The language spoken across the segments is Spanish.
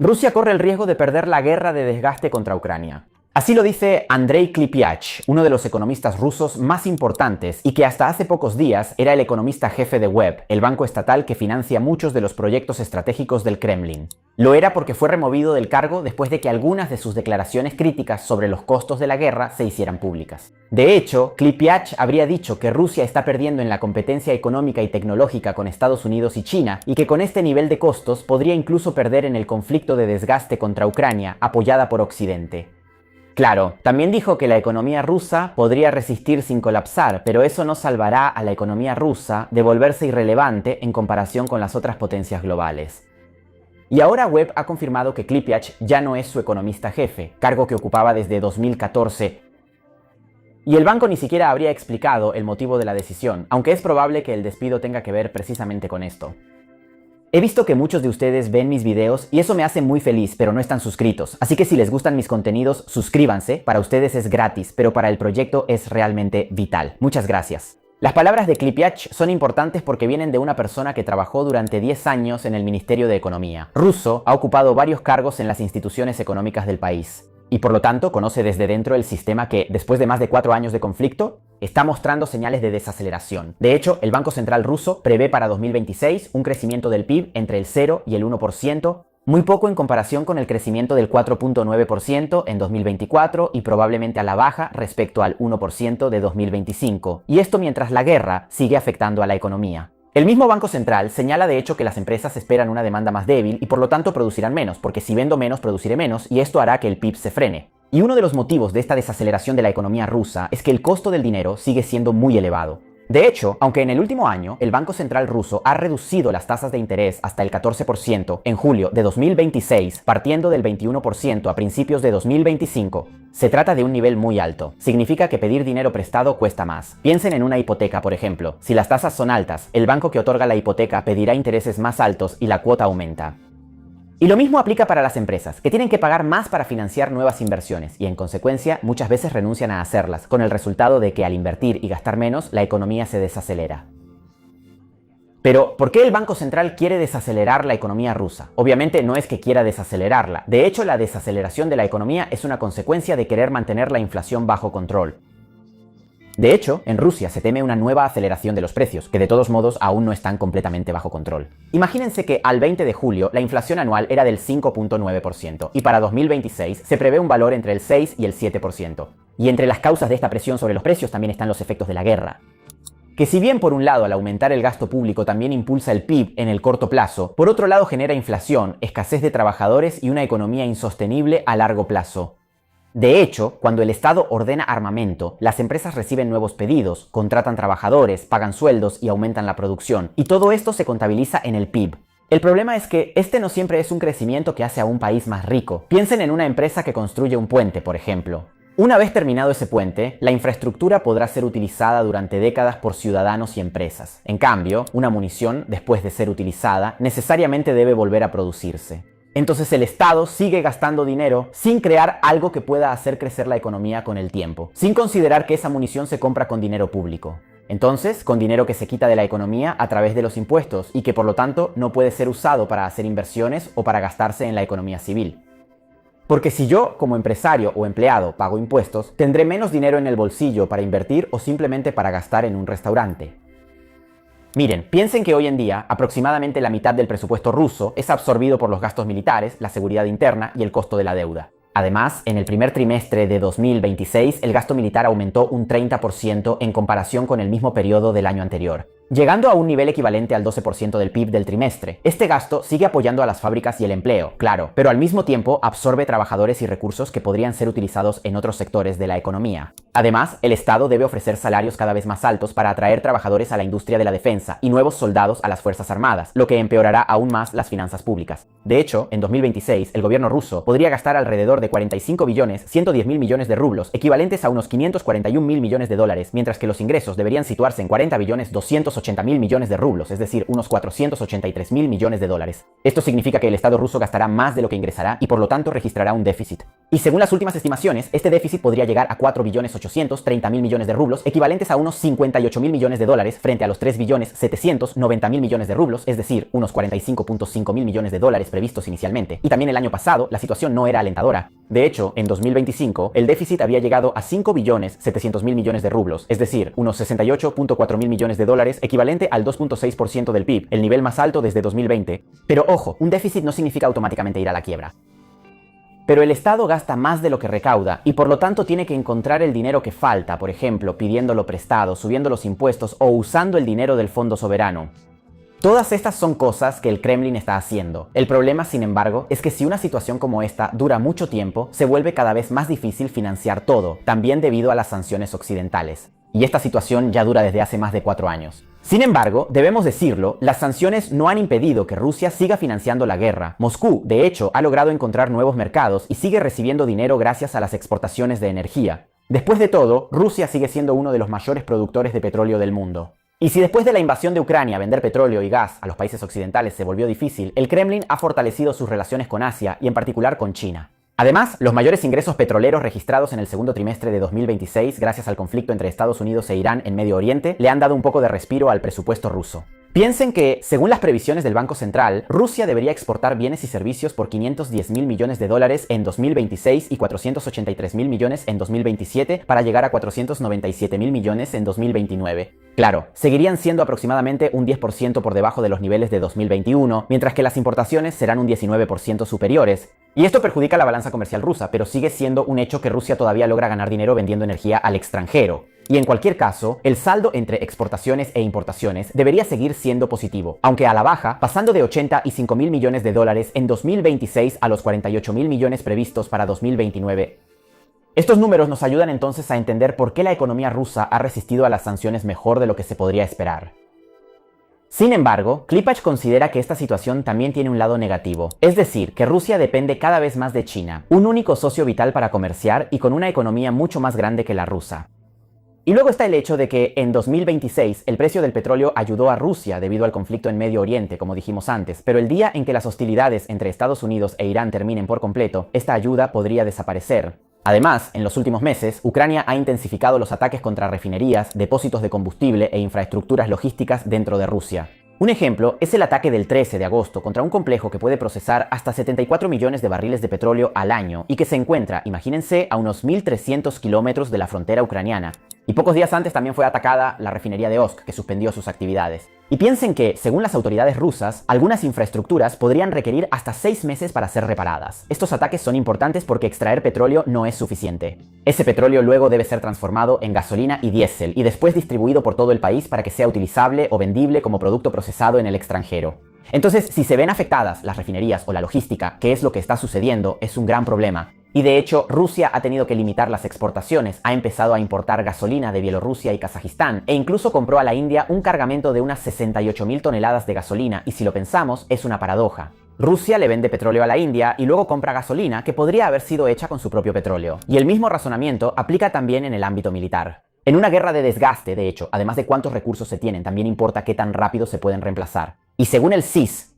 Rusia corre el riesgo de perder la guerra de desgaste contra Ucrania. Así lo dice Andrei Klipyach, uno de los economistas rusos más importantes y que hasta hace pocos días era el economista jefe de Web, el banco estatal que financia muchos de los proyectos estratégicos del Kremlin. Lo era porque fue removido del cargo después de que algunas de sus declaraciones críticas sobre los costos de la guerra se hicieran públicas. De hecho, Klipyach habría dicho que Rusia está perdiendo en la competencia económica y tecnológica con Estados Unidos y China y que con este nivel de costos podría incluso perder en el conflicto de desgaste contra Ucrania apoyada por Occidente. Claro, también dijo que la economía rusa podría resistir sin colapsar, pero eso no salvará a la economía rusa de volverse irrelevante en comparación con las otras potencias globales. Y ahora Webb ha confirmado que Klipyach ya no es su economista jefe, cargo que ocupaba desde 2014. Y el banco ni siquiera habría explicado el motivo de la decisión, aunque es probable que el despido tenga que ver precisamente con esto. He visto que muchos de ustedes ven mis videos y eso me hace muy feliz, pero no están suscritos. Así que si les gustan mis contenidos, suscríbanse. Para ustedes es gratis, pero para el proyecto es realmente vital. Muchas gracias. Las palabras de Klipyach son importantes porque vienen de una persona que trabajó durante 10 años en el Ministerio de Economía. Russo ha ocupado varios cargos en las instituciones económicas del país. Y por lo tanto conoce desde dentro el sistema que, después de más de 4 años de conflicto, está mostrando señales de desaceleración. De hecho, el Banco Central ruso prevé para 2026 un crecimiento del PIB entre el 0 y el 1%, muy poco en comparación con el crecimiento del 4.9% en 2024 y probablemente a la baja respecto al 1% de 2025. Y esto mientras la guerra sigue afectando a la economía. El mismo Banco Central señala de hecho que las empresas esperan una demanda más débil y por lo tanto producirán menos, porque si vendo menos, produciré menos y esto hará que el PIB se frene. Y uno de los motivos de esta desaceleración de la economía rusa es que el costo del dinero sigue siendo muy elevado. De hecho, aunque en el último año el Banco Central ruso ha reducido las tasas de interés hasta el 14% en julio de 2026, partiendo del 21% a principios de 2025, se trata de un nivel muy alto. Significa que pedir dinero prestado cuesta más. Piensen en una hipoteca, por ejemplo. Si las tasas son altas, el banco que otorga la hipoteca pedirá intereses más altos y la cuota aumenta. Y lo mismo aplica para las empresas, que tienen que pagar más para financiar nuevas inversiones y en consecuencia muchas veces renuncian a hacerlas, con el resultado de que al invertir y gastar menos, la economía se desacelera. Pero, ¿por qué el Banco Central quiere desacelerar la economía rusa? Obviamente no es que quiera desacelerarla. De hecho, la desaceleración de la economía es una consecuencia de querer mantener la inflación bajo control. De hecho, en Rusia se teme una nueva aceleración de los precios, que de todos modos aún no están completamente bajo control. Imagínense que al 20 de julio la inflación anual era del 5.9% y para 2026 se prevé un valor entre el 6 y el 7%. Y entre las causas de esta presión sobre los precios también están los efectos de la guerra. Que si bien por un lado al aumentar el gasto público también impulsa el PIB en el corto plazo, por otro lado genera inflación, escasez de trabajadores y una economía insostenible a largo plazo. De hecho, cuando el Estado ordena armamento, las empresas reciben nuevos pedidos, contratan trabajadores, pagan sueldos y aumentan la producción. Y todo esto se contabiliza en el PIB. El problema es que este no siempre es un crecimiento que hace a un país más rico. Piensen en una empresa que construye un puente, por ejemplo. Una vez terminado ese puente, la infraestructura podrá ser utilizada durante décadas por ciudadanos y empresas. En cambio, una munición, después de ser utilizada, necesariamente debe volver a producirse. Entonces el Estado sigue gastando dinero sin crear algo que pueda hacer crecer la economía con el tiempo, sin considerar que esa munición se compra con dinero público. Entonces, con dinero que se quita de la economía a través de los impuestos y que por lo tanto no puede ser usado para hacer inversiones o para gastarse en la economía civil. Porque si yo, como empresario o empleado, pago impuestos, tendré menos dinero en el bolsillo para invertir o simplemente para gastar en un restaurante. Miren, piensen que hoy en día aproximadamente la mitad del presupuesto ruso es absorbido por los gastos militares, la seguridad interna y el costo de la deuda. Además, en el primer trimestre de 2026 el gasto militar aumentó un 30% en comparación con el mismo periodo del año anterior, llegando a un nivel equivalente al 12% del PIB del trimestre. Este gasto sigue apoyando a las fábricas y el empleo, claro, pero al mismo tiempo absorbe trabajadores y recursos que podrían ser utilizados en otros sectores de la economía. Además, el Estado debe ofrecer salarios cada vez más altos para atraer trabajadores a la industria de la defensa y nuevos soldados a las Fuerzas Armadas, lo que empeorará aún más las finanzas públicas. De hecho, en 2026, el gobierno ruso podría gastar alrededor de 45.110.000 millones de rublos, equivalentes a unos 541.000 millones de dólares, mientras que los ingresos deberían situarse en 40.280.000 millones de rublos, es decir, unos 483.000 millones de dólares. Esto significa que el Estado ruso gastará más de lo que ingresará y por lo tanto registrará un déficit. Y según las últimas estimaciones, este déficit podría llegar a 4.830.000 millones de rublos, equivalentes a unos 58.000 millones de dólares frente a los 3.790.000 millones de rublos, es decir, unos 45.5 mil millones de dólares previstos inicialmente. Y también el año pasado, la situación no era alentadora. De hecho, en 2025, el déficit había llegado a 5.700.000 millones de rublos, es decir, unos 68.4 mil millones de dólares, equivalente al 2.6% del PIB, el nivel más alto desde 2020. Pero ojo, un déficit no significa automáticamente ir a la quiebra. Pero el Estado gasta más de lo que recauda y por lo tanto tiene que encontrar el dinero que falta, por ejemplo, pidiéndolo prestado, subiendo los impuestos o usando el dinero del fondo soberano. Todas estas son cosas que el Kremlin está haciendo. El problema, sin embargo, es que si una situación como esta dura mucho tiempo, se vuelve cada vez más difícil financiar todo, también debido a las sanciones occidentales. Y esta situación ya dura desde hace más de 4 años. Sin embargo, debemos decirlo, las sanciones no han impedido que Rusia siga financiando la guerra. Moscú, de hecho, ha logrado encontrar nuevos mercados y sigue recibiendo dinero gracias a las exportaciones de energía. Después de todo, Rusia sigue siendo uno de los mayores productores de petróleo del mundo. Y si después de la invasión de Ucrania vender petróleo y gas a los países occidentales se volvió difícil, el Kremlin ha fortalecido sus relaciones con Asia y en particular con China. Además, los mayores ingresos petroleros registrados en el segundo trimestre de 2026 gracias al conflicto entre Estados Unidos e Irán en Medio Oriente le han dado un poco de respiro al presupuesto ruso. Piensen que, según las previsiones del Banco Central, Rusia debería exportar bienes y servicios por 510.000 millones de dólares en 2026 y 483.000 millones en 2027 para llegar a 497.000 millones en 2029. Claro, seguirían siendo aproximadamente un 10% por debajo de los niveles de 2021, mientras que las importaciones serán un 19% superiores. Y esto perjudica la balanza comercial rusa, pero sigue siendo un hecho que Rusia todavía logra ganar dinero vendiendo energía al extranjero. Y en cualquier caso, el saldo entre exportaciones e importaciones debería seguir siendo positivo, aunque a la baja, pasando de 85.000 millones de dólares en 2026 a los 48.000 millones previstos para 2029. Estos números nos ayudan entonces a entender por qué la economía rusa ha resistido a las sanciones mejor de lo que se podría esperar. Sin embargo, Klipach considera que esta situación también tiene un lado negativo, es decir, que Rusia depende cada vez más de China, un único socio vital para comerciar y con una economía mucho más grande que la rusa. Y luego está el hecho de que en 2026 el precio del petróleo ayudó a Rusia debido al conflicto en Medio Oriente, como dijimos antes, pero el día en que las hostilidades entre Estados Unidos e Irán terminen por completo, esta ayuda podría desaparecer. Además, en los últimos meses, Ucrania ha intensificado los ataques contra refinerías, depósitos de combustible e infraestructuras logísticas dentro de Rusia. Un ejemplo es el ataque del 13 de agosto contra un complejo que puede procesar hasta 74 millones de barriles de petróleo al año y que se encuentra, imagínense, a unos 1.300 kilómetros de la frontera ucraniana. Y pocos días antes también fue atacada la refinería de Osk, que suspendió sus actividades. Y piensen que, según las autoridades rusas, algunas infraestructuras podrían requerir hasta 6 meses para ser reparadas. Estos ataques son importantes porque extraer petróleo no es suficiente. Ese petróleo luego debe ser transformado en gasolina y diésel y después distribuido por todo el país para que sea utilizable o vendible como producto procesado en el extranjero. Entonces, si se ven afectadas las refinerías o la logística, que es lo que está sucediendo, es un gran problema. Y de hecho, Rusia ha tenido que limitar las exportaciones, ha empezado a importar gasolina de Bielorrusia y Kazajistán, e incluso compró a la India un cargamento de unas 68.000 toneladas de gasolina, y si lo pensamos, es una paradoja. Rusia le vende petróleo a la India y luego compra gasolina que podría haber sido hecha con su propio petróleo. Y el mismo razonamiento aplica también en el ámbito militar. En una guerra de desgaste, de hecho, además de cuántos recursos se tienen, también importa qué tan rápido se pueden reemplazar. Y según el CIS,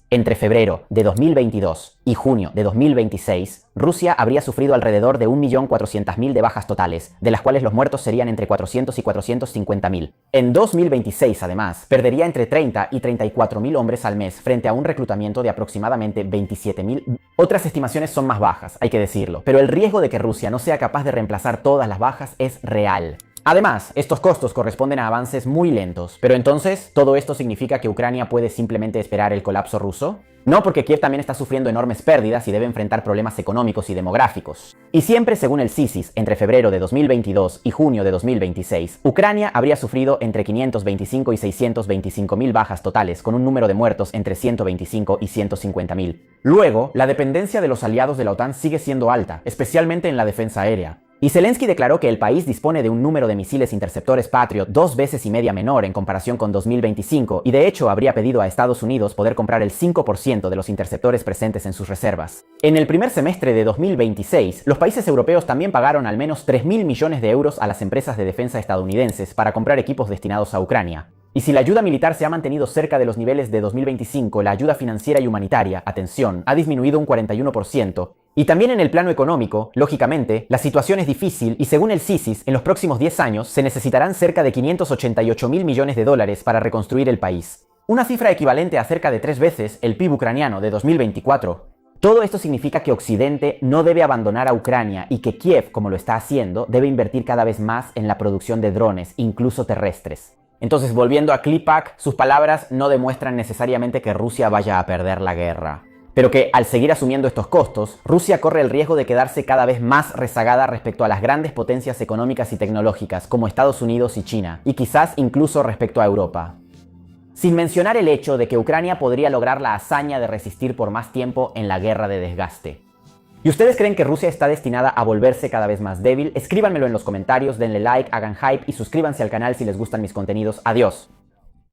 entre febrero de 2022 y junio de 2026, Rusia habría sufrido alrededor de 1.400.000 de bajas totales, de las cuales los muertos serían entre 400 y 450.000. En 2026, además, perdería entre 30 y 34.000 hombres al mes frente a un reclutamiento de aproximadamente 27.000. Otras estimaciones son más bajas, hay que decirlo, pero el riesgo de que Rusia no sea capaz de reemplazar todas las bajas es real. Además, estos costos corresponden a avances muy lentos. Pero entonces, ¿todo esto significa que Ucrania puede simplemente esperar el colapso ruso? No, porque Kiev también está sufriendo enormes pérdidas y debe enfrentar problemas económicos y demográficos. Y siempre según el CIS, entre febrero de 2022 y junio de 2026, Ucrania habría sufrido entre 525 y 625.000 bajas totales, con un número de muertos entre 125 y 150.000. Luego, la dependencia de los aliados de la OTAN sigue siendo alta, especialmente en la defensa aérea. Y Zelensky declaró que el país dispone de un número de misiles interceptores Patriot 2,5 veces menor en comparación con 2025 y de hecho habría pedido a Estados Unidos poder comprar el 5% de los interceptores presentes en sus reservas. En el primer semestre de 2026, los países europeos también pagaron al menos 3.000 millones de euros a las empresas de defensa estadounidenses para comprar equipos destinados a Ucrania. Y si la ayuda militar se ha mantenido cerca de los niveles de 2025, la ayuda financiera y humanitaria, atención, ha disminuido un 41%. Y también en el plano económico, lógicamente, la situación es difícil y según el CISIS, en los próximos 10 años se necesitarán cerca de 588 mil millones de dólares para reconstruir el país. Una cifra equivalente a cerca de 3 veces el PIB ucraniano de 2024. Todo esto significa que Occidente no debe abandonar a Ucrania y que Kiev, como lo está haciendo, debe invertir cada vez más en la producción de drones, incluso terrestres. Entonces, volviendo a Klippak, sus palabras no demuestran necesariamente que Rusia vaya a perder la guerra, pero que al seguir asumiendo estos costos, Rusia corre el riesgo de quedarse cada vez más rezagada respecto a las grandes potencias económicas y tecnológicas como Estados Unidos y China, y quizás incluso respecto a Europa. Sin mencionar el hecho de que Ucrania podría lograr la hazaña de resistir por más tiempo en la guerra de desgaste. ¿Y ustedes creen que Rusia está destinada a volverse cada vez más débil? Escríbanmelo en los comentarios, denle like, hagan hype y suscríbanse al canal si les gustan mis contenidos. ¡Adiós!